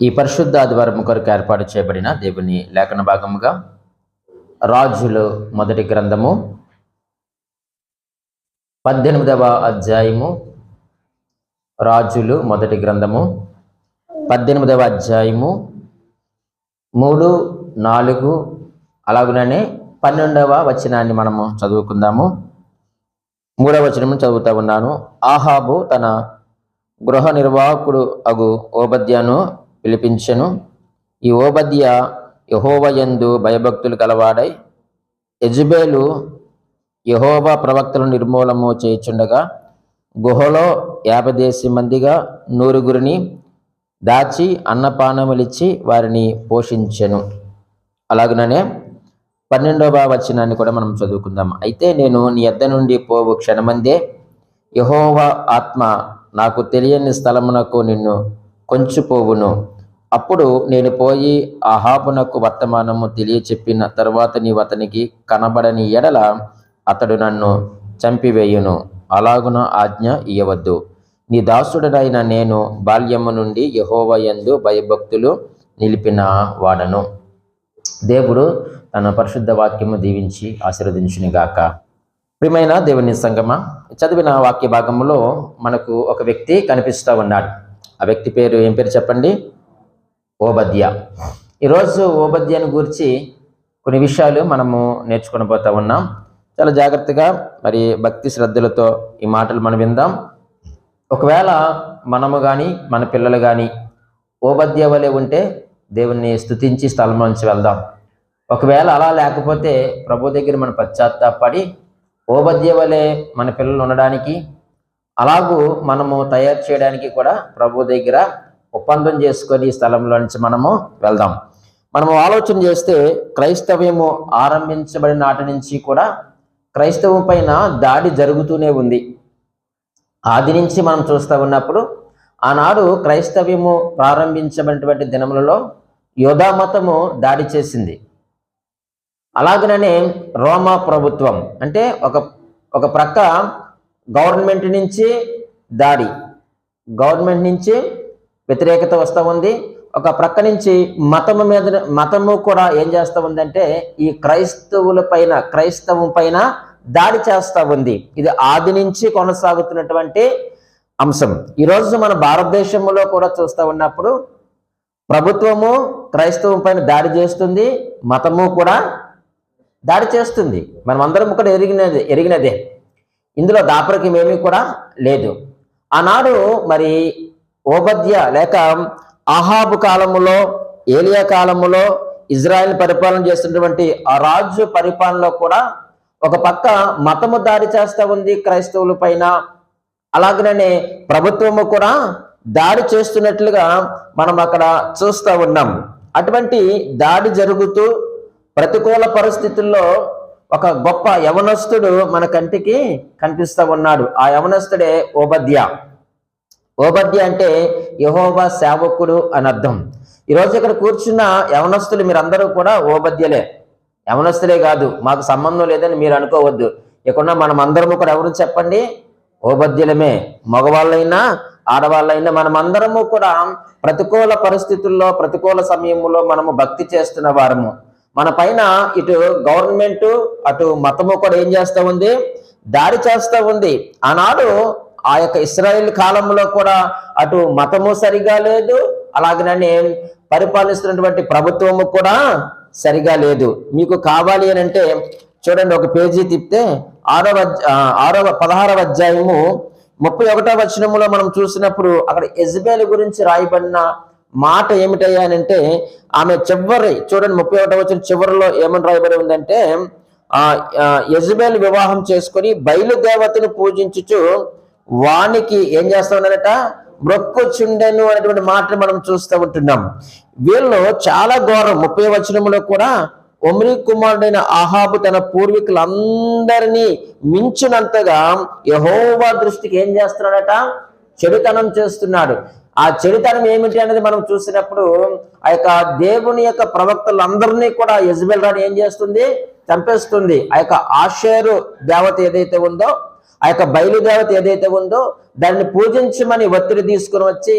ఈ పరిశుద్ధ ఆదివారం కొరకు ఏర్పాటు చేయబడిన దేవుని లేఖన భాగముగా రాజులు మొదటి గ్రంథము 18వ అధ్యాయము. రాజులు మొదటి గ్రంథము 18వ అధ్యాయము 3, 4 అలాగుననే 12వ వచనాన్ని మనము చదువుకుందాము. 3వ వచనము చదువుతా ఉన్నాను. ఆహాబు తన గృహ నిర్వాహకుడు అగు ఓబద్యాను పిలిపించెను. ఈ ఓబద్య యెహోవా యందు భయభక్తులు కలవాడై యెజెబెలు యెహోవా ప్రవక్తలను నిర్మూలము చేయుచుండగా గుహలో 50 మందిగా 100 దాచి అన్నపానములిచ్చి వారిని పోషించెను. అలాగనే 12వ వచనాన్ని కూడా మనం చదువుకుందాం. అయితే నేను నీ యొద్ద నుండి పోవు క్షణమందే యెహోవా ఆత్మ నాకు తెలియని స్థలమునకు నిన్ను కొంచుపోవును. అప్పుడు నేను పోయి ఆహాబునకు వర్తమానము తెలియచెప్పిన తరువాత నీవు అతనికి కనబడని ఎడల అతడు నన్ను చంపివేయును. అలాగున ఆజ్ఞ ఇయ్యవద్దు. నీ దాసుడనైన నేను బాల్యము నుండి యెహోవా యందు భయభక్తులు నిలిపిన వాడను. దేవుడు తన పరిశుద్ధ వాక్యము దీవించి ఆశీర్వదించునుగాక. ప్రియమైన దేవుని సంగమా, చదివిన వాక్య భాగంలో మనకు ఒక వ్యక్తి కనిపిస్తూ ఉన్నాడు. ఆ వ్యక్తి పేరు ఏం పేరు చెప్పండి? ఓబద్య. ఈరోజు ఓబద్యను గురించి కొన్ని విషయాలు మనము నేర్చుకొని పోతా ఉన్నాం. చాలా జాగ్రత్తగా మరి భక్తి శ్రద్ధలతో ఈ మాటలు మనం విందాం. ఒకవేళ మనము కానీ మన పిల్లలు కానీ ఓబద్య వలె ఉంటే దేవుణ్ణి స్తుతించి స్థలం నుంచి వెళ్దాం. ఒకవేళ అలా లేకపోతే ప్రభు దగ్గర మనం పశ్చాత్తాపడి ఓబద్య వలె మన పిల్లలు ఉండడానికి, అలాగూ మనము తయారు చేయడానికి కూడా ప్రభు దగ్గర ఒప్పందం చేసుకొని ఈ స్థలంలో నుంచి మనము వెళ్దాం. మనము ఆలోచన చేస్తే క్రైస్తవ్యము ఆరంభించబడిన నాటి నుంచి కూడా క్రైస్తవం పైన దాడి జరుగుతూనే ఉంది. ఆది నుంచి మనం చూస్తూ ఉన్నప్పుడు ఆనాడు క్రైస్తవ్యము ప్రారంభించబడినటువంటి దినములలో యోధా మతము దాడి చేసింది. అలాగనే రోమా ప్రభుత్వం అంటే ఒక ప్రక్క గవర్నమెంట్ నుంచి దాడి, గవర్నమెంట్ నుంచి వ్యతిరేకత వస్తూ ఉంది. ఒక ప్రక్క నుంచి మతము కూడా ఏం చేస్తూ ఉందంటే ఈ క్రైస్తవం పైన దాడి చేస్తూ ఉంది. ఇది ఆది నుంచి కొనసాగుతున్నటువంటి అంశం. ఈరోజు మన భారతదేశంలో కూడా చూస్తూ ఉన్నప్పుడు ప్రభుత్వము క్రైస్తవం పైన దాడి చేస్తుంది, మతము కూడా దాడి చేస్తుంది. మనం అందరం కూడా ఎరిగినదే. ఇందులో దాపరికం ఏమీ కూడా లేదు. ఆనాడు మరి ఓబద్య లేక ఆహాబు కాలములో, ఏలియా కాలములో ఇజ్రాయెల్ పరిపాలన చేస్తున్నటువంటి ఆ రాజు పరిపాలనలో కూడా ఒక పక్క మతము దాడి చేస్తూ ఉంది క్రైస్తవుల పైన, అలాగనే ప్రభుత్వము కూడా దాడి చేస్తున్నట్లుగా మనం అక్కడ చూస్తూ ఉన్నాం. అటువంటి దాడి జరుగుతూ ప్రతికూల పరిస్థితుల్లో ఒక గొప్ప యవనస్తుడు మన కంటికి కనిపిస్తూ ఉన్నాడు. ఆ యవనస్తుడే ఓబద్య. ఓబద్య అంటే యెహోవా సేవకుడు అని అర్థం. ఈరోజు ఇక్కడ కూర్చున్న యవనస్తులు మీరందరూ కూడా ఓబద్యలే. యవనస్తులే కాదు, మాకు సంబంధం లేదని మీరు అనుకోవద్దు. ఇక్కడ మనం అందరము కూడా ఎవరు చెప్పండి? ఓబద్యలమే. మగవాళ్ళైనా ఆడవాళ్ళైనా మనమందరము కూడా ప్రతికూల పరిస్థితుల్లో, ప్రతికూల సమయంలో మనము భక్తి చేస్తున్న వారము. మన పైన ఇటు గవర్నమెంట్ అటు మతము కూడా ఏం చేస్తూ ఉంది? దాడి చేస్తూ ఉంది. ఆనాడు ఆ యొక్క ఇశ్రాయేల్ కాలంలో కూడా అటు మతము సరిగా లేదు, అలాగనే పరిపాలిస్తున్నటువంటి ప్రభుత్వము కూడా సరిగా లేదు. మీకు కావాలి అని అంటే చూడండి, ఒక పేజీ తిప్పితే 16వ అధ్యాయము 31వ వచనములో మనం చూసినప్పుడు అక్కడ యెజెబెలు గురించి రాయబడిన మాట ఏమిటయ్యా అని అంటే, ఆమె చూడండి 31వ వచనం చివరిలో ఏమని రాయబడి ఉందంటే, యెజెబెలు వివాహం చేసుకొని బయలుదేవతను పూజించుచు వానికి ఏం చేస్తా ఉన్నారట? మొక్కుచుండెను అనేటువంటి మాట మనం చూస్తూ ఉంటున్నాం. వీళ్ళు చాలా ఘోరం. 30వ వచనంలో కూడా ఒమ్రీ కుమారుడైన ఆహాబు తన పూర్వీకులందరినీ మించినంతగా యెహోవా దృష్టికి ఏం చేస్తున్నాడట? చెడుతనం చేస్తున్నాడు. ఆ చెడుతనం ఏమిటి అనేది మనం చూసినప్పుడు ఆ యొక్క దేవుని యొక్క ప్రవక్తలందరినీ కూడా యెజెబెల్ రాణి ఏం చేస్తుంది? చంపేస్తుంది. ఆ యొక్క ఆషేరు దేవత ఏదైతే ఉందో, ఆ యొక్క బయలుదేవత ఏదైతే ఉందో దాన్ని పూజించమని ఒత్తిడి తీసుకుని వచ్చి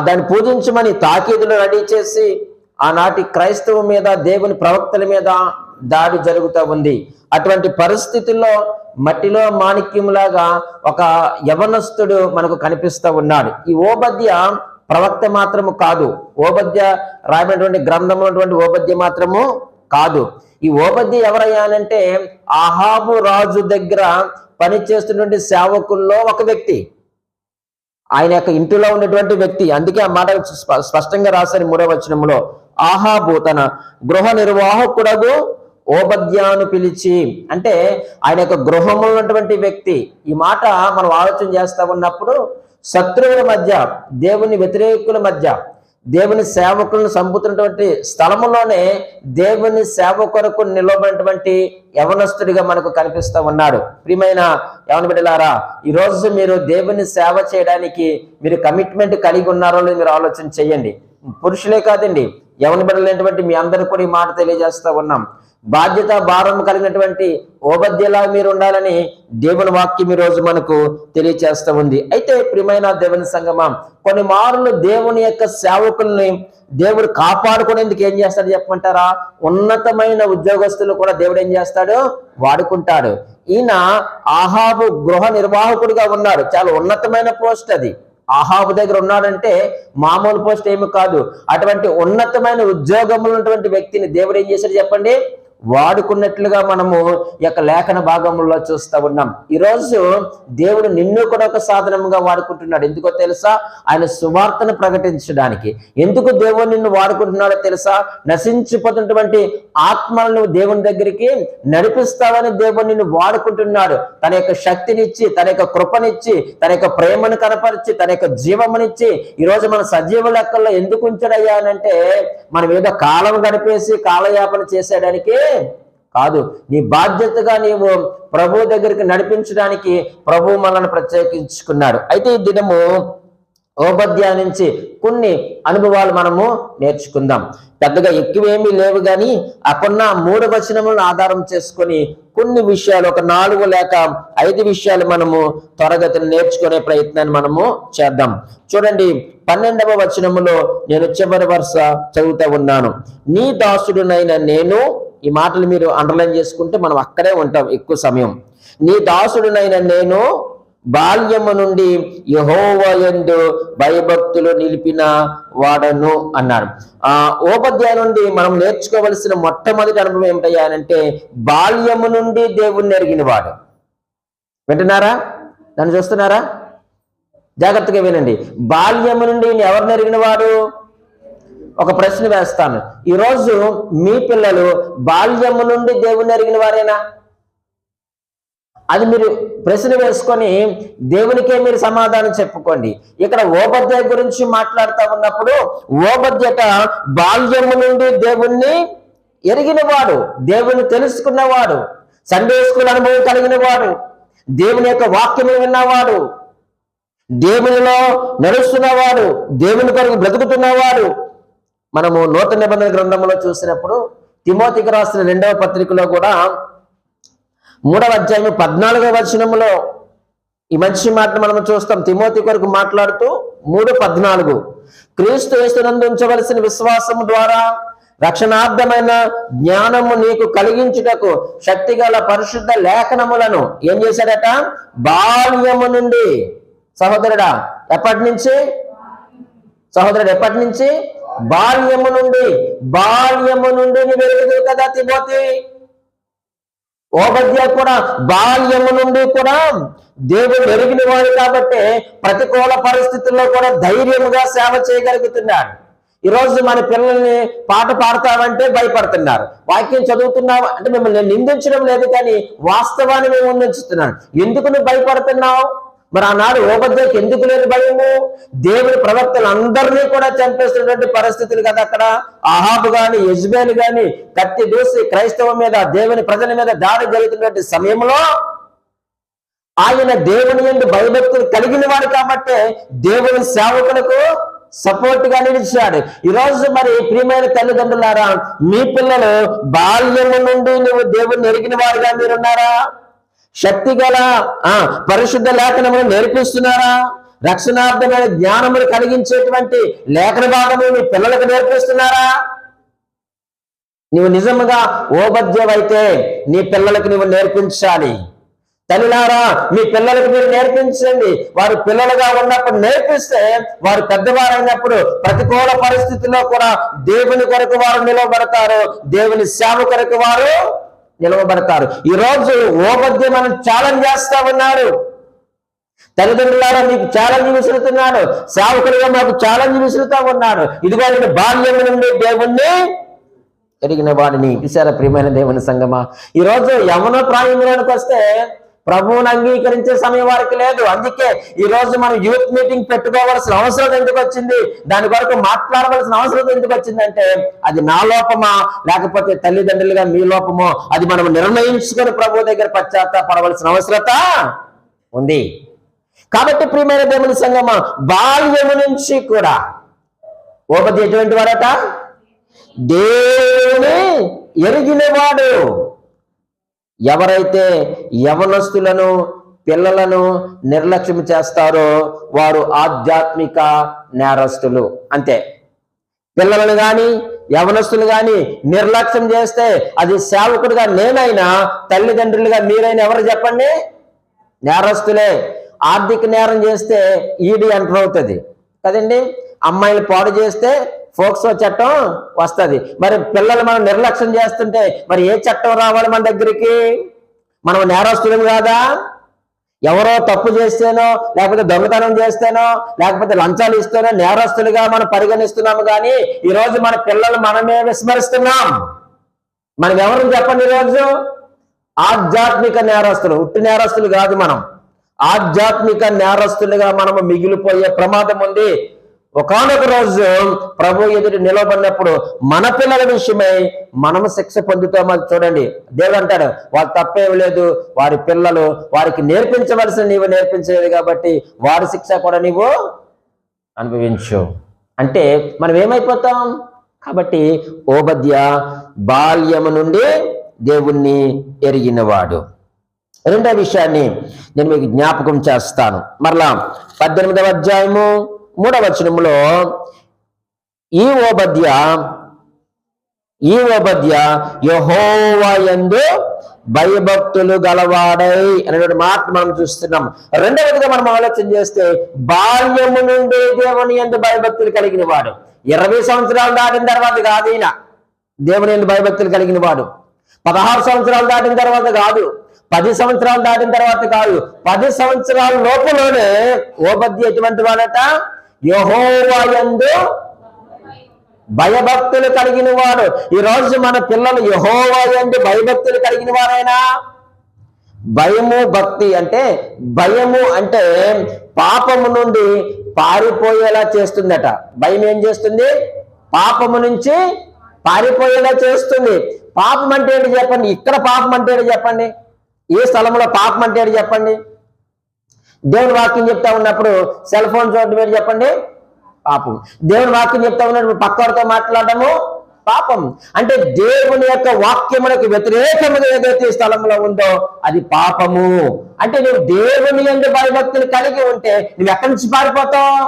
దాన్ని పూజించమని తాకీదులు రెడీ చేసి ఆనాటి క్రైస్తవం మీద, దేవుని ప్రవక్తల మీద దాడి జరుగుతూ ఉంది. అటువంటి పరిస్థితుల్లో మట్టిలో మాణిక్యంలాగా ఒక యవనస్తుడు మనకు కనిపిస్తూ ఉన్నాడు. ఈ ఓబద్య ప్రవక్త మాత్రము కాదు, ఓబద్య రాయబడినటువంటి గ్రంథంలో ఉన్నటువంటి ఓబద్య మాత్రము కాదు. ఈ ఓబద్య ఎవరయ్యానంటే ఆహాబు రాజు దగ్గర పనిచేస్తున్నటువంటి సేవకుల్లో ఒక వ్యక్తి, ఆయన యొక్క ఇంటిలో ఉన్నటువంటి వ్యక్తి. అందుకే ఆ మాట స్పష్టంగా రాశారు 3వ వచనంలో, ఆహాబు తన గృహ నిర్వాహకుడగు ఓబద్యాను పిలిచి, అంటే ఆయన యొక్క గృహంలో ఉన్నటువంటి వ్యక్తి. ఈ మాట మనం ఆలోచన చేస్తా ఉన్నప్పుడు శత్రువుల మధ్య, దేవుని వ్యతిరేకుల మధ్య, దేవుని సేవకులను చంపుతున్నటువంటి స్థలములోనే దేవుని సేవ కొరకు నిలబడినటువంటి యవనస్తుడిగా మనకు కనిపిస్తూ ఉన్నాడు. ప్రియమైన యవన బిడ్డలారా, ఈరోజు మీరు దేవుని సేవ చేయడానికి మీరు కమిట్మెంట్ కలిగి ఉన్నారో లేదో మీరు ఆలోచన చేయండి. పురుషులే కాదండి, యవన బిడ్డలైనటువంటి మీ అందరూ కూడా ఈ మాట తెలియజేస్తా ఉన్నాం. బాధ్యత భారం కలిగినటువంటి ఓబద్యలా మీరు ఉండాలని దేవుని వాక్యం ఈ రోజు మనకు తెలియచేస్తూ ఉంది. అయితే ప్రియమైన దేవుని సంగమం, కొన్ని మార్లు దేవుని యొక్క సేవకుల్ని దేవుడు కాపాడుకునేందుకు ఏం చేస్తాడు చెప్పమంటారా? ఉన్నతమైన ఉద్యోగస్తులు కూడా దేవుడు ఏం చేస్తాడు? వాడుకుంటాడు. ఈయన ఆహాబు గృహ నిర్వాహకుడిగా ఉన్నాడు. చాలా ఉన్నతమైన పోస్ట్ అది. ఆహాబు దగ్గర ఉన్నాడంటే మామూలు పోస్ట్ ఏమి కాదు. అటువంటి ఉన్నతమైన ఉద్యోగంలో ఉన్నటువంటి వ్యక్తిని దేవుడు ఏం చేశాడు చెప్పండి? వాడుకున్నట్లుగా మనము ఈ యొక్క లేఖన భాగంలో చూస్తూ ఉన్నాం. ఈరోజు దేవుడు నిన్ను కూడా ఒక సాధనముగా వాడుకుంటున్నాడు. ఎందుకో తెలుసా? ఆయన సువార్తను ప్రకటించడానికి. ఎందుకు దేవుడు నిన్ను వాడుకుంటున్నాడో తెలుసా? నశించిపోతున్నటువంటి ఆత్మలను దేవుని దగ్గరికి నడిపిస్తావని దేవుడు నిన్ను వాడుకుంటున్నాడు. తన యొక్క శక్తినిచ్చి, తన యొక్క కృపనిచ్చి, తన యొక్క ప్రేమను కనపరిచి, తన యొక్క జీవమునిచ్చి ఈరోజు మన సజీవ లెక్కల్లో ఎందుకు ఉంచాడయ్యానంటే మనం ఏదో కాలం గడిపేసి కాలయాపన చేసేయడానికి కాదు. నీ బాధ్యతగా నీవు ప్రభు దగ్గరికి నడిపించడానికి ప్రభు మనల్ని ప్రత్యేకించుకున్నాడు. అయితే ఈ దినము ఓబద్యా నుంచి కొన్ని అనుభవాలు మనము నేర్చుకుందాం. పెద్దగా ఎక్కువేమీ లేవు, కానీ అక్కడున్న 3 వచనములను ఆధారం చేసుకొని కొన్ని విషయాలు, ఒక 4 లేక 5 విషయాలు మనము త్వరగతిని నేర్చుకునే ప్రయత్నాన్ని మనము చేద్దాం. చూడండి, 12వ వచనములో నేను చివరి వరుస చదువుతూ ఉన్నాను. నీ దాసుడునైన నేను, ఈ మాటలు మీరు అండర్లైన్ చేసుకుంటే మనం అక్కడే ఉంటాం ఎక్కువ సమయం. నీ దాసుడునైన నేను బాల్యము నుండి యెహోవా యందు భయభక్తులు నిలిపిన వాడను అన్నాడు. ఓబద్యా నుండి మనం నేర్చుకోవలసిన మొట్టమొదటి అనుభవం ఏమిటయ్యానంటే బాల్యము నుండి దేవుణ్ణి ఎరిగిన వాడు. వింటున్నారా? దాన్ని చూస్తున్నారా? జాగ్రత్తగా వినండి. బాల్యము నుండి ఎవరిని ఎరిగిన వాడు? ఒక ప్రశ్న వేస్తాను. ఈరోజు మీ పిల్లలు బాల్యము నుండి దేవుణ్ణి ఎరిగిన వారేనా? అది మీరు ప్రశ్న వేసుకొని దేవునికే మీరు సమాధానం చెప్పుకోండి. ఇక్కడ ఓబద్య గురించి మాట్లాడుతూ ఉన్నప్పుడు ఓబద్యట బాల్యము నుండి దేవుణ్ణి ఎరిగినవాడు, దేవుని తెలుసుకున్నవాడు, సండే స్కూల్ అనుభవం కలిగిన వాడు, దేవుని యొక్క వాక్యము విన్నవాడు, దేవునిలో నడుస్తున్నవాడు, దేవుని కొరకు బ్రతుకుతున్నవాడు. మనము నూతన నిబంధన గ్రంథంలో చూసినప్పుడు తిమోతికి రాసిన 2వ పత్రికలో కూడా 3వ అధ్యాయం 14వ వచనంలో ఈ మంచి మాటను మనం చూస్తాం. తిమోతి కొరకు మాట్లాడుతూ 3:14 క్రీస్తు యేసునందు ఉంచవలసిన విశ్వాసము ద్వారా రక్షణార్థమైన జ్ఞానము నీకు కలిగించుటకు శక్తిగల పరిశుద్ధ లేఖనములను ఏం చేశాడట? బాల్యము నుండి. సహోదరుడా, ఎప్పటి నుంచి? సహోదరుడు, ఎప్పటి నుంచి? బాల్యము నుండి. బాల్యము నుండి నీ వెలుగుదు కదా తిమోతి. ఓబద్య కూడా బాల్యము నుండి కూడా దేవుడు ఎరిగిన వాడు కాబట్టి ప్రతికూల పరిస్థితుల్లో కూడా ధైర్యంగా సేవ చేయగలుగుతున్నాడు. ఈరోజు మన పిల్లల్ని పాట పాడతామంటే భయపడుతున్నారు, వాక్యం చదువుతున్నావు అంటే మిమ్మల్ని నిందించడం లేదు, కానీ వాస్తవాన్ని మేము ముందుంచుతున్నాను. ఎందుకు నువ్వు భయపడుతున్నావు? మరి ఆనాడు ఓబద్యకి ఎందుకు లేదు భయము? దేవుని ప్రవక్తలు అందరినీ కూడా చంపేస్తున్నటువంటి పరిస్థితులు కదా అక్కడ. ఆహాబు గాని, యెజబెలు గాని కత్తి దూసి క్రైస్తవం మీద, దేవుని ప్రజల మీద దాడి జరుగుతున్నటువంటి సమయంలో ఆయన దేవుని యందు భయభక్తులు కలిగిన వాడు కాబట్టి దేవుని సేవకులకు సపోర్ట్ గా నిలిచాడు. ఈరోజు మరి ప్రియమైన తల్లిదండ్రులారా, మీ పిల్లలు బాల్యము నుండి నువ్వు దేవుని ఎరిగిన వారుగా మీరున్నారా? శక్తి గల పరిశుద్ధ లేఖనమును నేర్పిస్తున్నారా? రక్షణార్థమైన జ్ఞానములు కలిగించేటువంటి లేఖన భాగము మీ పిల్లలకు నేర్పిస్తున్నారా? నీవు నిజముగా ఓబద్యవైతే నీ పిల్లలకు నువ్వు నేర్పించాలి. తల్లిలారా, మీ పిల్లలకు మీరు నేర్పించండి. వారు పిల్లలుగా ఉన్నప్పుడు నేర్పిస్తే వారు పెద్దవారైనప్పుడు ప్రతికూల పరిస్థితుల్లో కూడా దేవుని కొరకు వారు నిలవబడతారు, దేవుని సేవ కొరకు వారు నిలవబడతారు. ఈరోజు ఓబద్య మనం ఛాలెంజ్ చేస్తా ఉన్నాడు. తల్లిదండ్రులారా, మీకు ఛాలెంజ్ విసురుతున్నాడు. సేవకులుగా మాకు ఛాలెంజ్ విసురుతా ఉన్నాడు. ఇదిగో నేను బాల్యం నుండి దేవుణ్ణి ఎరిగిన వాడిని. చూసారా ప్రియమైన దేవుని సంగమా, ఈరోజు యవ్వన ప్రాయంలోనికి వస్తే ప్రభువుని అంగీకరించే సమయం వారికి లేదు. అందుకే ఈ రోజు మనం యూత్ మీటింగ్ పెట్టుకోవాల్సిన అవసరం ఎందుకు వచ్చింది, దాని కొరకు మాట్లాడవలసిన అవసరం ఎందుకు వచ్చిందంటే అది నా లోపమా లేకపోతే తల్లిదండ్రులుగా మీ లోపమో అది మనం నిర్ణయించుకొని ప్రభు దగ్గర పశ్చాత్తాపడవలసిన అవసరత ఉంది. కాబట్టి ప్రియమైన దేవుని సంగమా, బాల్యము నుంచి కూడా ఓబద్య ఎటువంటి వాడట? దేవుని ఎరిగినవాడు. ఎవరైతే యవనస్తులను పిల్లలను నిర్లక్ష్యం చేస్తారో వారు ఆధ్యాత్మిక నేరస్తులు. అంతే. పిల్లలను కానీ యవనస్తులు కానీ నిర్లక్ష్యం చేస్తే అది సేవకుడిగా నేనైనా తల్లిదండ్రులుగా మీరైనా ఎవరు చెప్పండి? నేరస్తులే. ఆర్థిక నేరం చేస్తే ఈడీ ఎంటర్ అవుతుంది కదండి. అమ్మాయిలు పాడు చేస్తే ఫోక్సో చట్టం వస్తుంది. మరి పిల్లలు మనం నిర్లక్ష్యం చేస్తుంటే మరి ఏ చట్టం రావాలి మన దగ్గరికి? మనం నేరస్తులం కాదా? ఎవరో తప్పు చేస్తేనో లేకపోతే దొంగతనం చేస్తేనో లేకపోతే లంచాలు ఇస్తేనో నేరస్తులుగా మనం పరిగణిస్తున్నాము. కానీ ఈరోజు మన పిల్లలు మనమే విస్మరిస్తున్నాం. మనం ఎవరు చెప్పండి? ఈరోజు ఆధ్యాత్మిక నేరస్తులు, ఉట్టి నేరస్తులు కాదు. మనం ఆధ్యాత్మిక నేరస్తులుగా మనము మిగిలిపోయే ప్రమాదం ఉంది. ఒకానొక రోజు ప్రభు ఎదుటి నిలబడినప్పుడు మన పిల్లల విషయమై మనము శిక్ష పొందుతామని చూడండి. దేవుడు అంటాడు, వాళ్ళు తప్పేం లేదు, వారి పిల్లలు వారికి నేర్పించవలసిన నీవు నేర్పించలేదు కాబట్టి వారి శిక్ష కూడా నీవు అనుభవించు అంటే మనం ఏమైపోతాం? కాబట్టి ఓబద్య బాల్యము నుండి దేవుణ్ణి ఎరిగినవాడు. రెండో విషయాన్ని నేను మీకు జ్ఞాపకం చేస్తాను. మరలా 18వ అధ్యాయము 3వ వచనంలో ఈ ఓబద్య యెహోవా యందు భయభక్తులు గలవాడై అనేటువంటి మాట మనం చూస్తున్నాం. రెండవదిగా మనం ఆలోచన చేస్తే బాల్యము నుండి దేవుని యందు భయభక్తులు కలిగిన వాడు. 20 సంవత్సరాలు దాటిన తర్వాత కాదు ఈయన దేవుని యందు భయభక్తులు కలిగిన వాడు. 16 సంవత్సరాలు దాటిన తర్వాత కాదు, 10 సంవత్సరాలు దాటిన తర్వాత కాదు, 10 సంవత్సరాల లోపులోనే ఓబద్య ఎటువంటి వాడట? యెహోవా యందు భయభక్తులు కలిగిన వాడు. ఈ రోజు మన పిల్లలు యెహోవా యందు భయభక్తులు కలిగిన వారైనా? భయము భక్తి అంటే, భయము అంటే పాపము నుండి పారిపోయేలా చేస్తుందట. భయం ఏం చేస్తుంది? పాపము నుంచి పారిపోయేలా చేస్తుంది. పాపం అంటే ఏంటి చెప్పండి? ఇక్కడ పాపం అంటే ఏంటి చెప్పండి? ఏ స్థలంలో పాపం అంటే ఏంటి చెప్పండి? దేవుని వాక్యం చెప్తా ఉన్నప్పుడు సెల్ ఫోన్ చూడడం ఏంటి చెప్పండి? పాపం. దేవుని వాక్యం చెప్తా ఉన్నప్పుడు పక్కవారితో మాట్లాడటము పాపం. అంటే దేవుని యొక్క వాక్యములకు వ్యతిరేకముగా ఏదైతే స్థలంలో ఉందో అది పాపము. అంటే నువ్వు దేవుని యందు భయభక్తులు కలిగి ఉంటే నువ్వు ఎక్కడి నుంచి పారిపోతావు?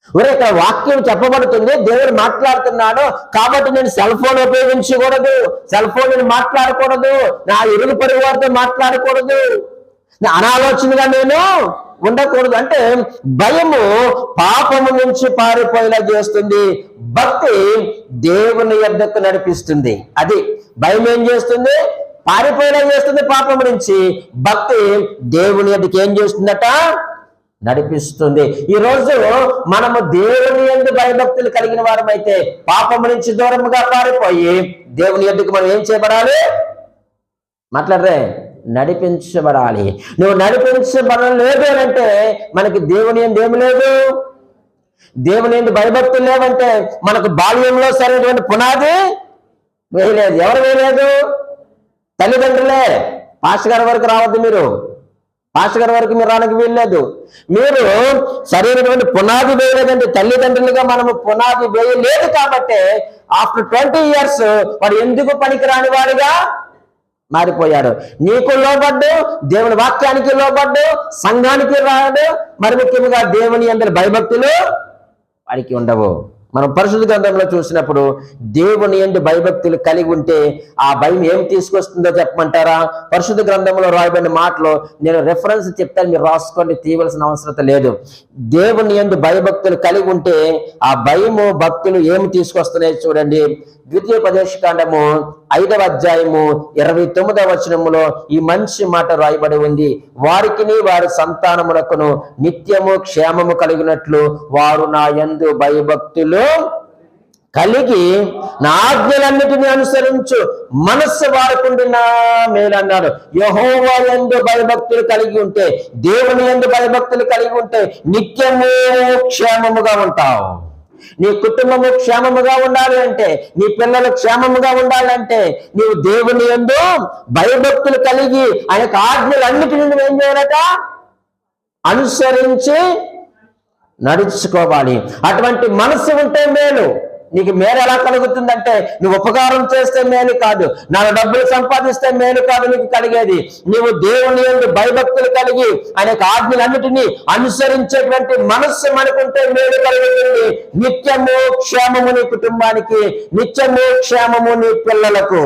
ఇక్కడ వాక్యం చెప్పబడుతుంది, దేవుడు మాట్లాడుతున్నాడు కాబట్టి నేను సెల్ ఫోన్ ఉపయోగించకూడదు, సెల్ ఫోన్ నేను మాట్లాడకూడదు, నా ఇరుగు పొరుగు వారితో మాట్లాడకూడదు, అనాలోచనగా నేను ఉండకూడదు. అంటే భయము పాపము నుంచి పారిపోయేలా చేస్తుంది, భక్తి దేవుని యొద్దకు నడిపిస్తుంది. అది భయం ఏం చేస్తుంది? పారిపోయేలా చేస్తుంది పాపము నుంచి. భక్తి దేవుని యొద్దకు ఏం చేస్తుందట? నడిపిస్తుంది. ఈ రోజు మనము దేవుని యందు భయభక్తులు కలిగిన వారమైతే పాపము నుంచి దూరముగా పారిపోయి దేవుని యొద్దకు మనం ఏం చేయబడాలి? మాట్లాడరే, నడిపించబడాలి. నువ్వు నడిపించబడలేదు అంటే మనకి దేవుని యందు ఏమి లేదు, దేవుని యందు భయభక్తులు లేవంటే మనకు బాల్యంలో సరైనటువంటి పునాది వేయలేదు. ఎవరు వేయలేదు? తల్లిదండ్రులే. పాస్టర్ గారి వరకు రావద్దు, మీరు పాస్టర్ గారి వరకు మీరు రానికి వీల్లేదు. మీరు సరైనటువంటి పునాది వేయలేదంటే తల్లిదండ్రులుగా మనము పునాది వేయలేదు కాబట్టి ఆఫ్టర్ 20 years వాడు ఎందుకు పనికిరాని వాడిగా మారిపోయాడు. నీకు లోబడ్డు, దేవుని వాక్యానికి లోబడ్డు, సంఘానికి రాడు, మరి ముఖ్యంగా దేవుని యందు భయభక్తులు వాడికి ఉండవు. మనం పరిశుద్ధ గ్రంథంలో చూసినప్పుడు దేవుని యందు భయభక్తులు కలిగి ఉంటే ఆ భయం ఏం తీసుకొస్తుందో చెప్పమంటారా? పరిశుద్ధ గ్రంథంలో రాయబడిన మాటలో నేను రెఫరెన్స్ చెప్తాను, మీరు రాసుకోండి, తీయవలసిన అవసరం లేదు. దేవుని యందు భయభక్తులు కలిగి ఉంటే ఆ భయము భక్తులు ఏమి తీసుకొస్తున్నాయి చూడండి. ద్వితీయోపదేశకాండము 5వ అధ్యాయము 29వ వచనములో ఈ మంచి మాట రాయబడి ఉంది. వారికిని వారి సంతానములకును నిత్యము క్షేమము కలిగినట్లు వారు నా యందు భయభక్తులు కలిగి నా ఆజ్ఞలన్నిటిని అనుసరించు మనస్సు వారకుండి నా మేలన్నాడు. యెహోవా యందు భయభక్తులు కలిగి ఉంటే, దేవుని యందు భయభక్తులు కలిగి ఉంటే నిత్యము క్షేమముగా ఉంటావు. నీ కుటుంబము క్షేమముగా ఉండాలి అంటే, నీ పిల్లలు క్షేమముగా ఉండాలంటే నీవు దేవుని యందు భయభక్తులు కలిగి ఆయన ఆజ్ఞలన్నిటిని నువ్వు ఏం చేయాలట? అనుసరించి నడుచుకోవాలి. అటువంటి మనసు ఉంటే మేలు. నీకు మేలు ఎలా కలుగుతుందంటే, నువ్వు ఉపకారం చేస్తే మేలు కాదు, 4 డబ్బులు సంపాదిస్తే మేలు కాదు నీకు కలిగేది. నీవు దేవుని యందు భయభక్తులు కలిగి ఆయన ఆజ్ఞలన్నిటినీ అనుసరించేటువంటి మనస్సు మనకుంటే మేలు కలుగుతుంది. నిత్యము క్షేమము నీ కుటుంబానికి, నిత్యము క్షేమము నీ పిల్లలకు.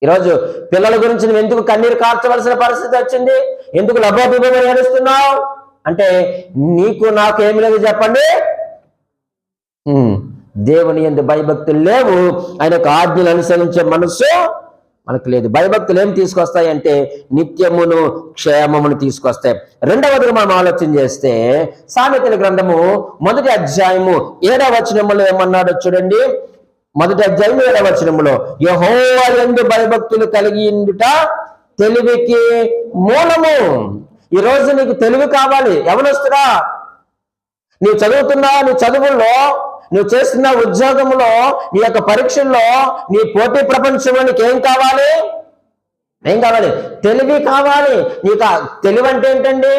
ఈరోజు పిల్లల గురించి నువ్వు ఎందుకు కన్నీరు కార్చవలసిన పరిస్థితి వచ్చింది? ఎందుకు లబోదిబోమని ఏడుస్తున్నావు అంటే, నీకు నాకు ఏమి లేదు చెప్పండి. దేవుని యందు భయభక్తులు లేవు, ఆయన యొక్క ఆజ్ఞలు అనుసరించే మనస్సు మనకు లేదు. భయభక్తులు ఏం తీసుకొస్తాయి అంటే నిత్యమును క్షేమమును తీసుకొస్తాయి. రెండవదిగా మనం ఆలోచన చేస్తే సామెతల గ్రంథము 1వ అధ్యాయము 7వ వచనములో ఏమన్నాడో చూడండి. 1వ అధ్యాయం 7వ వచనములో యెహోవా యందు భయభక్తులు కలిగి ఉండుట తెలివికి మూలము. ఈ రోజు నీకు తెలివి కావాలి. యవనస్తుడా, నీవు చదువుతున్నావు, నీ చదువుల్లో, నువ్వు చేస్తున్న ఉద్యోగంలో, నీ యొక్క పరీక్షల్లో, నీ పోటీ ప్రపంచంలో నీకు ఏం కావాలి? తెలివి కావాలి. నీకు తెలివి అంటే ఏంటండి?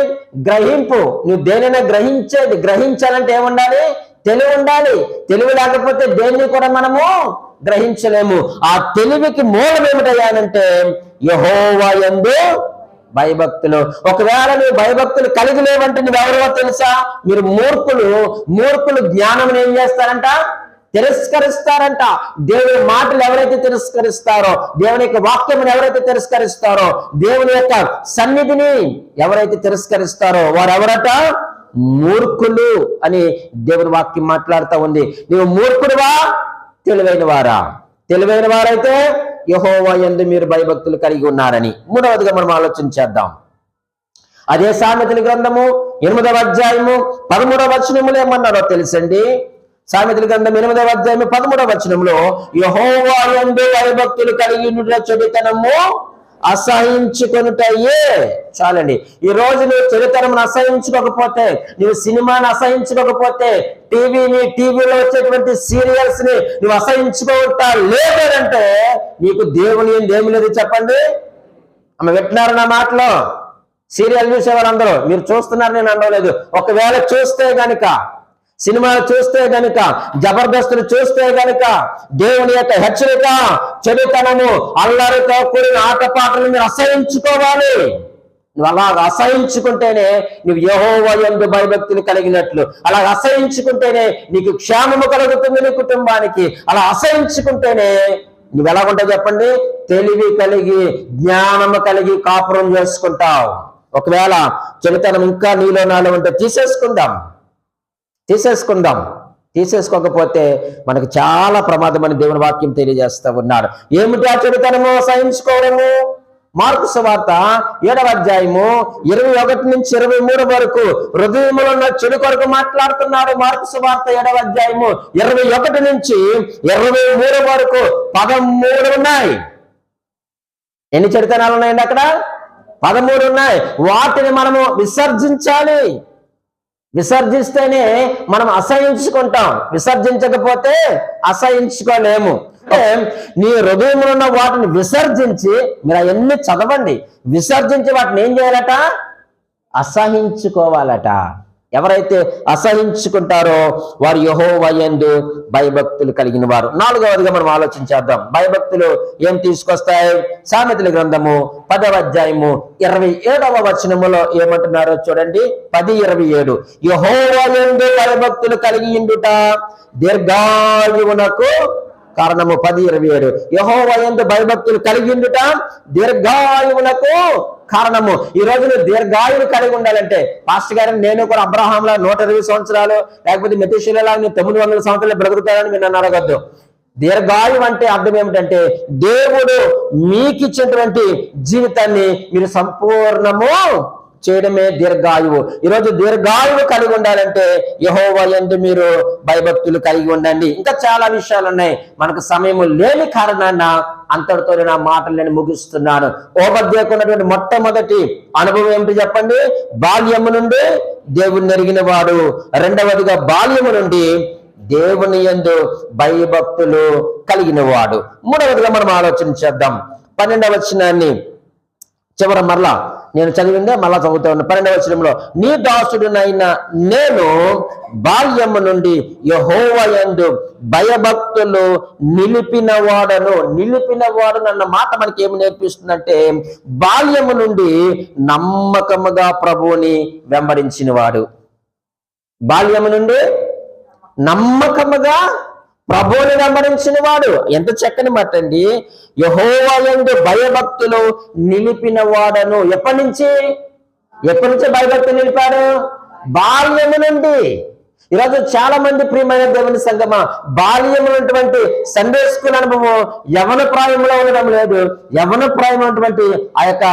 గ్రహింపు. నువ్వు దేనైనా గ్రహించాలంటే ఏముండాలి? తెలివి ఉండాలి. తెలివి లేకపోతే దేన్ని కూడా మనము గ్రహించలేము. ఆ తెలివికి మూలం ఏమిటయ్యానంటే యెహోవా యందు భయభక్తులు. ఒకవేళ నువ్వు భయభక్తులు కలిగి లేవంటే నువ్వెవరో తెలుసా? మీరు మూర్ఖులు జ్ఞానం ఏం చేస్తారంట? తిరస్కరిస్తారంట. దేవుని మాటలు ఎవరైతే తిరస్కరిస్తారో, దేవుని యొక్క వాక్యమును ఎవరైతే తిరస్కరిస్తారో, దేవుని యొక్క సన్నిధిని ఎవరైతే తిరస్కరిస్తారో వారెవరట? మూర్ఖులు అని దేవుని వాక్యం మాట్లాడుతూ ఉంది. నువ్వు మూర్ఖుడువా, తెలివైన వారా? తెలివైన వారైతే యెహోవా యందు మీరు భయభక్తులు కలిగి ఉన్నారని. మూడవదిగా మనం ఆలోచన చేద్దాం. అదే సామెతల గ్రంథము 8వ అధ్యాయము 13వ వచనములో ఏమన్నారో తెలుసండి. సామెతల గ్రంథం 8వ అధ్యాయము 13వ వచనంలో యెహోవా యందు భయభక్తులు కలిగి ఉండుట చెడుతనము అసహించుకొనుటయే. చాలండి. ఈ రోజు నువ్వు చెడుతనమును అసహించుకోకపోతే, నువ్వు సినిమాని అసహించుకోకపోతే, టీవీలో వచ్చేటువంటి సీరియల్స్ ని నువ్వు అసహించుకోవటా లేదంటే నీకు దేవుని ఏమి లేదు చెప్పండి. ఆమె వింటున్నారు నా మాటలో. సీరియల్ చూసేవాళ్ళందరూ మీరు చూస్తున్నారు, నేను అనలేదు. ఒకవేళ చూస్తే గనుక, సినిమాలు చూస్తే గనుక, జబర్దస్తులు చూస్తే గనుక దేవుని యొక్క హెచ్చరిక, చెడుతనము, అల్లరితో కూడిన ఆటపాటలు మీరు అసహించుకోవాలి. నువ్వు అలా అసహించుకుంటేనే నువ్వు యెహోవా యందు భయభక్తులు కలిగినట్లు. అలా అసహించుకుంటేనే నీకు క్షేమము కలుగుతుంది నీ కుటుంబానికి. అలా అసహించుకుంటేనే నువ్వు ఎలాగుంటావు చెప్పండి? తెలివి కలిగి, జ్ఞానము కలిగి కాపురం చేసుకుంటావు. ఒకవేళ చెడుతనం ఇంకా నీలో నాలో ఉంటే తీసేసుకోకపోతే మనకు చాలా ప్రమాదం అని దేవుని వాక్యం తెలియజేస్తూ ఉన్నాడు. ఏమిటి ఆ చెడుతనము? అసహించుకోవడము. మార్కు సువార్త 7వ అధ్యాయము 21 నుంచి 23 వరకు హృదయములో ఉన్న చెడు కొరకు మాట్లాడుతున్నాడు. మార్కు సువార్త 7వ అధ్యాయము 21 నుంచి 23 వరకు 13 ఉన్నాయి. ఎన్ని చెడుతనాలు ఉన్నాయండి అక్కడ? 13 ఉన్నాయి. వాటిని మనము విసర్జించాలి. విసర్జిస్తేనే మనం అసహించుకుంటాం. విసర్జించకపోతే అసహించుకోలేము. నీ హృదయంలో ఉన్న వాటిని విసర్జించి, మీరు అవన్నీ చదవండి, విసర్జించి వాటిని ఏం చేయాలట? అసహించుకోవాలట. ఎవరైతే అసహించుకుంటారో వారు యెహోవా యందు భయభక్తులు కలిగిన వారు. నాలుగవదిగా మనం ఆలోచించేద్దాం. భయభక్తులు ఏం తీసుకొస్తాయి? సామెతల గ్రంథము 10వ అధ్యాయము 27వ వచనములో ఏమంటున్నారో చూడండి. 10:27 యెహోవా యందు భయభక్తులు కలిగి ఉండుట దీర్ఘాయువునకు కారణము. 10:27 యెహోవా యందు భయభక్తులు కలిగి ఉండుట దీర్ఘాయువునకు కారణము. ఈ రోజు నువ్వు దీర్ఘాయువు కలిగి ఉండాలంటే, పాస్టర్ గారు నేను కూడా అబ్రహాంలా 120 సంవత్సరాలు లేకపోతే మెతూషెలలా 900 సంవత్సరాలు బ్రతుకుతారని మీరు నన్ను అడగద్దు. దీర్ఘాయువు అంటే అర్థం ఏమిటంటే దేవుడు మీకు ఇచ్చినటువంటి జీవితాన్ని మీరు సంపూర్ణము చేయడమే దీర్ఘాయువు. ఈరోజు దీర్ఘాయువు కలిగి ఉండాలంటే యెహోవా యందు మీరు భయభక్తులు కలిగి ఉండండి. ఇంకా చాలా విషయాలు ఉన్నాయి, మనకు సమయం లేని కారణాన అంతటితో నా మాటలు నేను ముగిస్తున్నాను. ఓబద్యకు ఉన్నటువంటి మొట్టమొదటి అనుభవం ఏమిటి చెప్పండి? బాల్యము నుండి దేవుని ఎరిగిన వాడు. రెండవదిగా బాల్యము నుండి దేవుని యందు భయభక్తులు కలిగిన వాడు. మూడవదిగా మనం ఆలోచన చేద్దాం. 12వ వచనాన్ని చివర మరలా నేను చదివిందే మళ్ళా చదువుతా ఉన్నా. 12వ వచనంలో నీ దాసుడునైన నేను బాల్యము నుండి యెహోవా యందు భయభక్తులు నిలిపినవాడను. నిలిపినవాడు అన్న మాట మనకి ఏమి నేర్పిస్తుందంటే, బాల్యము నుండి నమ్మకముగా ప్రభువుని వెంబడించిన వాడు. బాల్యము నుండి నమ్మకముగా ప్రభువుని వెంబడించిన వాడు. ఎంత చక్కని మాట అండి. యెహోవా యందు భయభక్తులు నిలిపిన వాడను. ఎప్పటి నుంచి భయభక్తులు నిలిపాడు? బాల్యము నుండి. ఈరోజు చాలా మంది ప్రియమైన దేవుని సంగమా, బాల్యము ఉన్నటువంటి సండే స్కూల్ అనుభవం యవన ప్రాయంలో ఉండడం లేదు. యవన ప్రాయం ఉన్నటువంటి ఆ యొక్క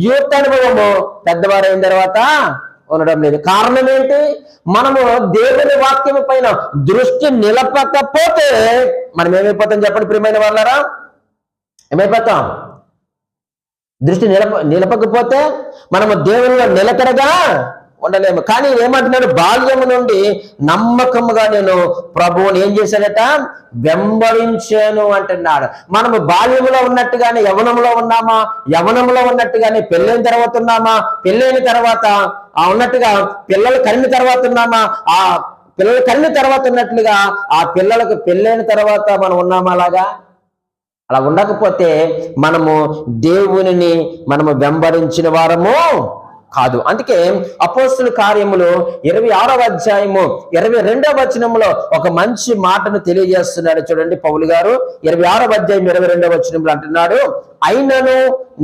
యూత్ అనుభవము పెద్దవారు అయిన తర్వాత ఉండడం లేదు. కారణం ఏంటి? మనము దేవుని వాక్యము పైన దృష్టి నిలపకపోతే మనం ఏమైపోతాం చెప్పండి ప్రియమైన వాళ్ళారా? ఏమైపోతాం? దృష్టి నిలపకపోతే మనము దేవునిలో నిలకడగా ఉండలేము. కానీ ఏమంటున్నాడు? బాల్యము నుండి నమ్మకముగా నేను ప్రభువుని ఏం చేశాడట? వెంబడించాను అంటున్నాడు. మనము బాల్యములో ఉన్నట్టుగానే యవనంలో ఉన్నామా? యవనంలో ఉన్నట్టుగానే పెళ్ళైన తర్వాత ఉన్నామా? పెళ్ళైన తర్వాత ఉన్నట్టుగా పిల్లలు కనిన తర్వాత ఉన్నామా? ఆ పిల్లలు కనిన తర్వాత ఉన్నట్లుగా ఆ పిల్లలకు పెళ్ళైన తర్వాత మనం ఉన్నామా? అలా ఉండకపోతే మనము దేవునిని మనము వెంబడించిన వారము కాదు. అందుకే అపోస్తుల కార్యములు 26వ అధ్యాయము 22వ వచనంలో ఒక మంచి మాటను తెలియజేస్తున్నాడు. చూడండి, పౌలు గారు 26వ అధ్యాయం 22వ వచనంలో అంటున్నాడు, అయినను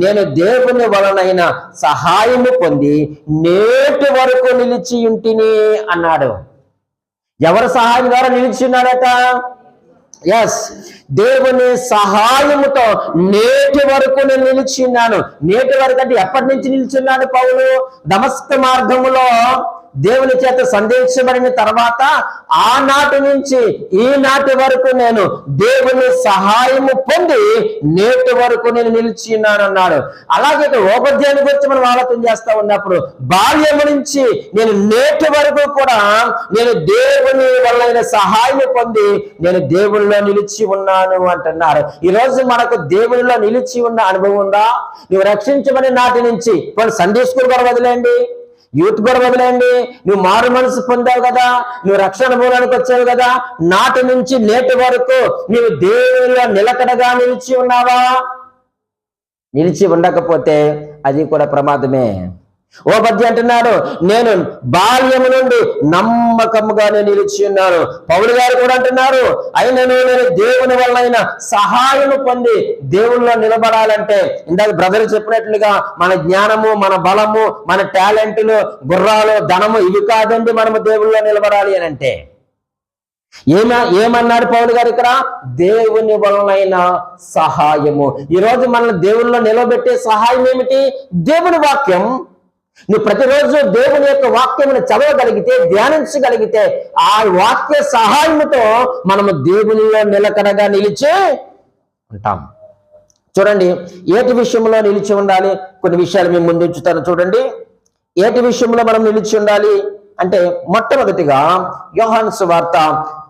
నేను దేవుని వలనైన సహాయము పొంది నేటి వరకు నిలిచి ఉంటిని అన్నాడు. ఎవరి సహాయం ద్వారా నిలిచి ఉన్నాడట? ఎస్, దేవుని సహాయముతో నేటి వరకు నేను నిలిచి ఉన్నాను. నేటి వరకు అంటే ఎప్పటి నుంచి నిలిచున్నాను పౌలు? దమస్క మార్గములో దేవుని చేత సందేశించబడిన తర్వాత ఆనాటి నుంచి ఈనాటి వరకు నేను దేవుని సహాయము పొంది నేటి వరకు నేను నిలిచి ఉన్నాను అన్నాడు. అలాగే ఓబద్యాన్ని గురించి మనం ఆలోచన చేస్తా ఉన్నప్పుడు బాల్యము నుంచి నేను నేటి వరకు కూడా నేను దేవుని వల్ల సహాయం పొంది నేను దేవునిలో నిలిచి ఉన్నాను అంటున్నారు. ఈరోజు మనకు దేవునిలో నిలిచి ఉన్న అనుభవం ఉందా? నువ్వు రక్షించబడిన నాటి నుంచి సండే స్కూల్ కూడా వదిలేండి, యూత్ కూడా వదిలేండి, నువ్వు మారు మనసు పొందావు కదా, నువ్వు రక్షణ మూలానికి వచ్చావు కదా, నాటి నుంచి నేటి వరకు నీవు దేవునిలో నిలకడగా నిలిచి ఉన్నావా? నిలిచి ఉండకపోతే అది కూడా ప్రమాదమే. ఓబద్య అంటున్నాడు, నేను బాల్యము నుండి నమ్మకముగానే నిలిచి ఉన్నాను. పౌలు గారు కూడా అంటున్నారు, అయినను నేను దేవుని వలన సహాయము పొంది దేవునిలో నిలబడాలంటే, ఇందాక బ్రదర్ చెప్పినట్లుగా మన జ్ఞానము, మన బలము, మన టాలెంట్లు, గుర్రాలు, ధనము ఇవి కాదండి మనము దేవునిలో నిలబడాలి అని అంటే. ఏమన్నాడు పౌలు గారు ఇక్కడ? దేవుని వలన సహాయము. ఈరోజు మనల్ని దేవునిలో నిలబెట్టే సహాయం ఏమిటి? దేవుని వాక్యం. నువ్వు ప్రతిరోజు దేవుని యొక్క వాక్యమును చదవగలిగితే, ధ్యానించగలిగితే ఆ వాక్య సహాయముతో మనము దేవునిలో నిలకడగా నిలిచి ఉంటాం. చూడండి, ఏటి విషయంలో నిలిచి ఉండాలి? కొన్ని విషయాలు మేము ముందుంచుతాను. చూడండి, ఏటి విషయంలో మనం నిలిచి ఉండాలి అంటే, మొట్టమొదటిగా యోహాను సువార్త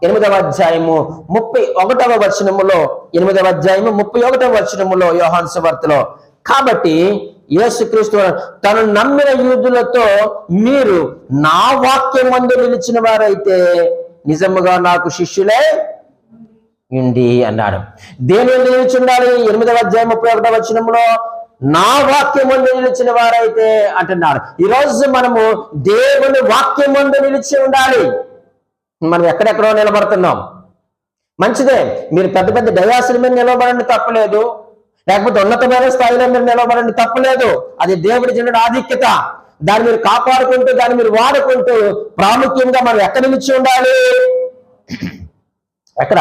8వ అధ్యాయము 31వ వచనములో, 8వ అధ్యాయము 31వ వచనములో యోహాను సువార్తలో, కాబట్టి యేసుక్రీస్తు తను నమ్మిన యూదులతో మీరు నా వాక్యం మందు నిలిచిన వారైతే నిజముగా నాకు శిష్యులే ఉండి అన్నాడు. దేని ఎందు నిలిచి ఉండాలి? 8వ అధ్యాయం 31వ వచనంలో నా వాక్యం మందు నిలిచిన వారైతే అంటున్నాడు. ఈరోజు మనము దేవుని వాక్యం మందు నిలిచి ఉండాలి. మనం ఎక్కడెక్కడో నిలబడుతున్నాం, మంచిదే. మీరు పెద్ద పెద్ద డయాసుల మీద నిలబడండి, తప్పలేదు. లేకపోతే ఉన్నతమైన స్థాయిలో మీరు నిలబడండి, తప్పలేదు. అది దేవుడి జనుడి ఆధిక్యత. దాన్ని మీరు కాపాడుకుంటూ, దాన్ని మీరు వాడుకుంటూ, ప్రాముఖ్యంగా మనం ఎక్కడ నిలిచి ఉండాలి? ఎక్కడ?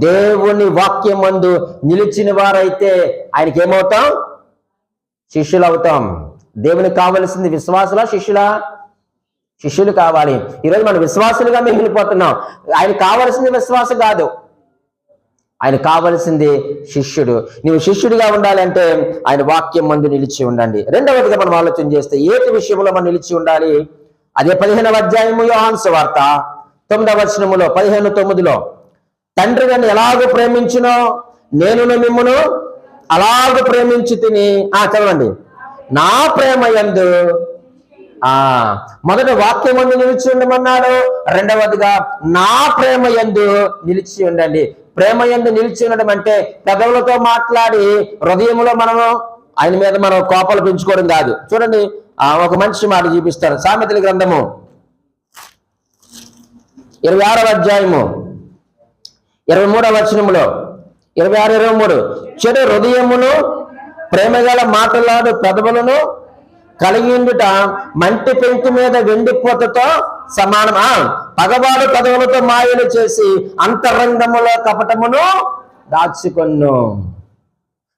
దేవుని వాక్యం మందు నిలిచిన వారైతే ఆయనకి ఏమవుతాం? శిష్యులు అవుతాం. దేవునికి కావలసింది విశ్వాసులా, శిష్యులా? శిష్యులు కావాలి. ఈరోజు మనం విశ్వాసులుగా మిగిలిపోతున్నాం. ఆయన కావలసింది విశ్వాసం కాదు, ఆయన కావలసింది శిష్యుడు. నువ్వు శిష్యుడిగా ఉండాలంటే ఆయన వాక్యం మందు నిలిచి ఉండండి. రెండవదిగా మనం ఆలోచన చేస్తే ఏటి విషయంలో మనం నిలిచి ఉండాలి? అదే 15వ అధ్యాయము యోహాను సువార్త 9వ వచనములో 15:9లో తండ్రి నన్ను ఎలాగో ప్రేమించునో నేను మిమ్మును అలాగూ ప్రేమించి తిని చదవండి. నా ప్రేమ యందు మొదట వాక్యం మందు నిలిచి ఉండమన్నాడు. రెండవదిగా నా ప్రేమ యందు నిలిచి ఉండండి. ప్రేమ యందు నిలిచి ఉండడం అంటే పెదవులతో మాట్లాడి హృదయంలో మనము ఆయన మీద మనం కోపాలు పెంచుకోవడం కాదు. చూడండి, ఒక మంచి మాట చూపిస్తారు. సామెతల గ్రంథము 26వ అధ్యాయము 23వ వచనములో 26-23 చెడు హృదయమును ప్రేమగల మాటలాడు పెదవులను కలిగి ఉండుట మంటి పెంకు మీద వెండిపోతతో సమానం. పగవాడు పెదవులతో మాయలు చేసి అంతరంగములో కపటమును దాచుకొను.